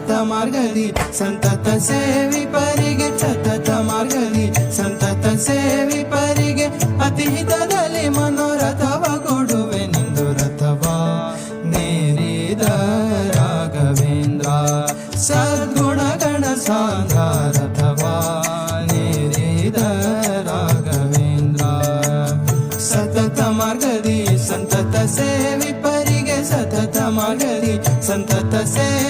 ಸತತ ಮಾರ್ಗದಿ ಸಂತತ ಸೇವಿಪರಿಗೆ ಸತತ ಮಾರ್ಗದಿ ಸಂತತ ಸೇವಿಪರಿಗೆ ಅತಿ ಹಿತದಲ್ಲಿ ಮನೋರಥವ ಕೊಡುವೆ ನಿಂದು ರಥವ ನೇರಿದ ರಾಘವೇಂದ್ರ ಸದ್ಗುಣಗಣ ಸಾಂದ್ರ ರಥವ ನೇರಿದ ರಾಘವೇಂದ್ರ ಸತತ ಮಾರ್ಗದಿ ಸಂತತ ಸೇವಿಪರಿಗೆ ಸತತ ಮಾರ್ಗದಿ ಸಂತತ ಸೇವಿ